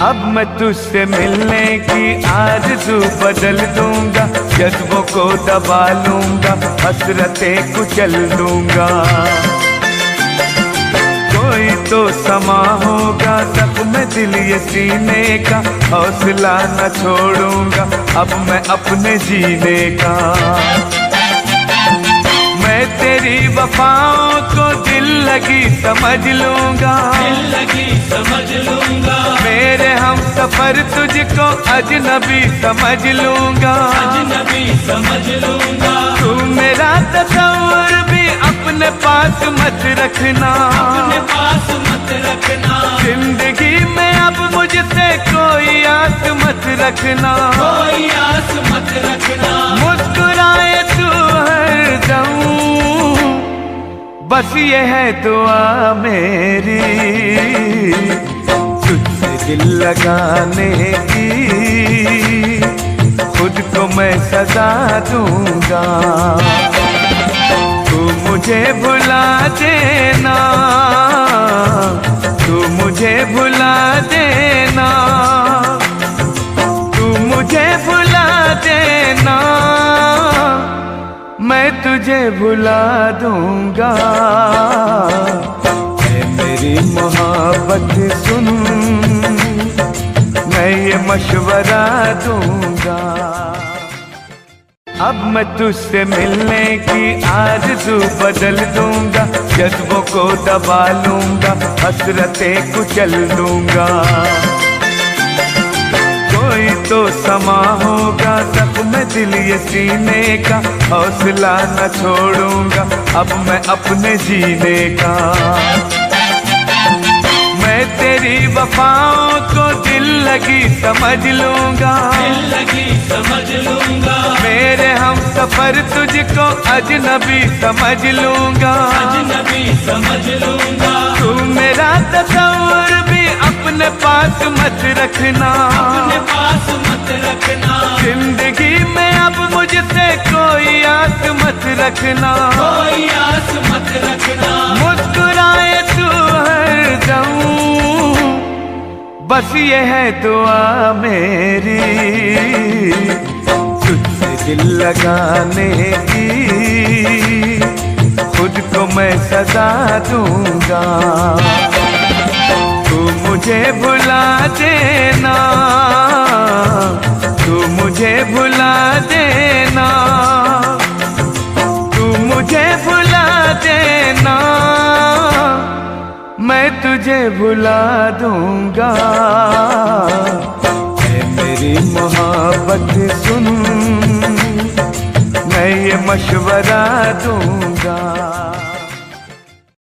अब मैं तुझसे मिलने की आरज़ू बदल दूंगा, जज्बों को दबा लूंगा, हसरतें कुचल दूंगा। कोई तो समा होगा जख्म दिल ये सीने का, हौसला न छोड़ूंगा अब मैं अपने जीने का। मैं तेरी वफाओं को दिल लगी समझ लूंगा, मेरे हम सफर तुझको अजनबी समझ लूंगा। तू मेरा तस्वीर भी अपने पास मत रखना, जिंदगी में अब मुझसे कोई आस मत रखना। मुस्कुराए तू हरदम, बस ये है दुआ मेरी, तुझसे दिल लगाने की खुद को मैं सजा दूंगा। तू मुझे भुला देना, तू मुझे भुला देना, तू मुझे भुला देना, मैं तुझे भुला दूंगा। ऐ मेरी मोहब्बत सुन, मैं ये मशवरा दूंगा। अब मैं तुझसे मिलने की आरज़ू बदल दूंगा, जज्बों को दबा लूंगा, हसरतें कुचल दूंगा। कोई तो समा होगा जख्म दिल ये सीने का, हौसला न छोड़ूंगा अब मैं अपने जीने का। मैं तेरी वफाओं को दिल लगी समझ लूंगा, मेरे हम सफर तुझको अजनबी समझ लूंगा। तू मेरा तस्वीर भी अपने पास मत रखना, जिंदगी में अब मुझसे कोई आस मत रखना। मुस्कुराए तू हरदम, बस ये है दुआ मेरी, तुझसे दिल लगाने की खुद को मैं सजा दूंगा। तू मुझे भुला देना, तू मुझे भुला देना, तू मुझे भुला देना, मैं तुझे भुला दूंगा। ऐ मेरी मोहब्बत सुन, मैं ये मशवरा दूंगा।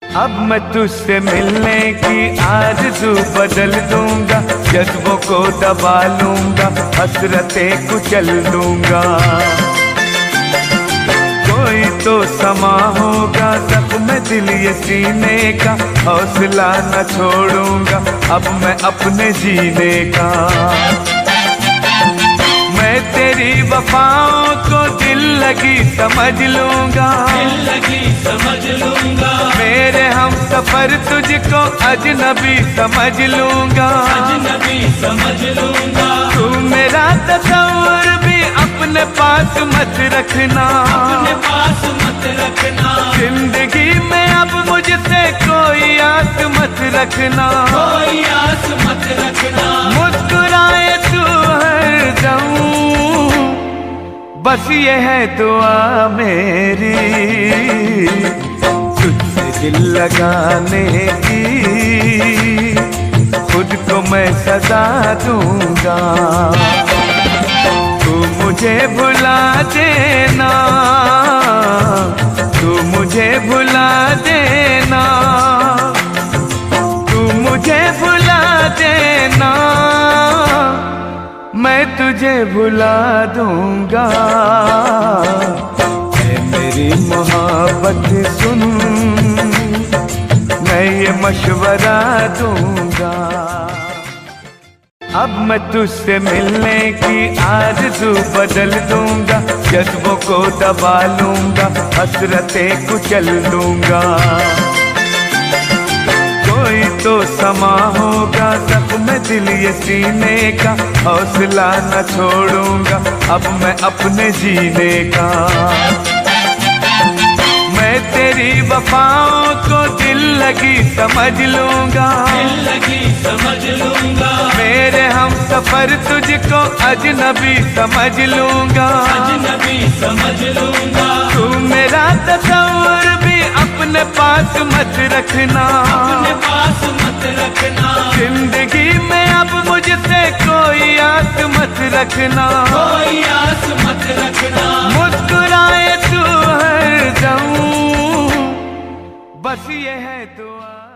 अब मैं तुझसे मिलने की आरज़ू बदल दूंगा, जज्बों को दबा लूंगा, हसरतें कुचल दूंगा। कोई तो समा होगा जख्म दिल ये सीने का, हौसला न छोड़ूंगा अब मैं अपने जीने का। मैं तेरी वफाओं को दिल लगी समझ लूंगा, मेरे हम सफर तुझको अजनबी समझ लूंगा। तू मेरा तस्वीर भी अपने पास मत रखना, जिंदगी में अब मुझसे कोई आस मत रखना। मुस्कुराए तू हरदम, बस ये है दुआ मेरी, तुझसे दिल लगाने की खुद को मैं सजा दूंगा। तू मुझे भुला देना, तू मुझे भुला देना, तू मुझे भुला देना, मैं तुझे भुला दूंगा। ऐ मेरी मोहब्बत सुन, मैं ये मशवरा दूंगा। अब मैं तुझसे मिलने की आरज़ू बदल दूंगा, जज्बों को दबा लूंगा, हसरतें कुचल दूंगा। कोई तो समा होगा जख्म दिल ये सीने का, हौसला न छोड़ूंगा अब मैं अपने जीने का। मैं तेरी वफाओं को दिल लगी समझ लूंगा, मेरे हम सफर तुझको अजनबी समझ लूंगा। तू मेरा तस्वीर भी अपने पास मत रखना, जिंदगी में अब मुझसे कोई आस मत रखना। मुस्कुराए तू हर दम, बस ये है दुआ।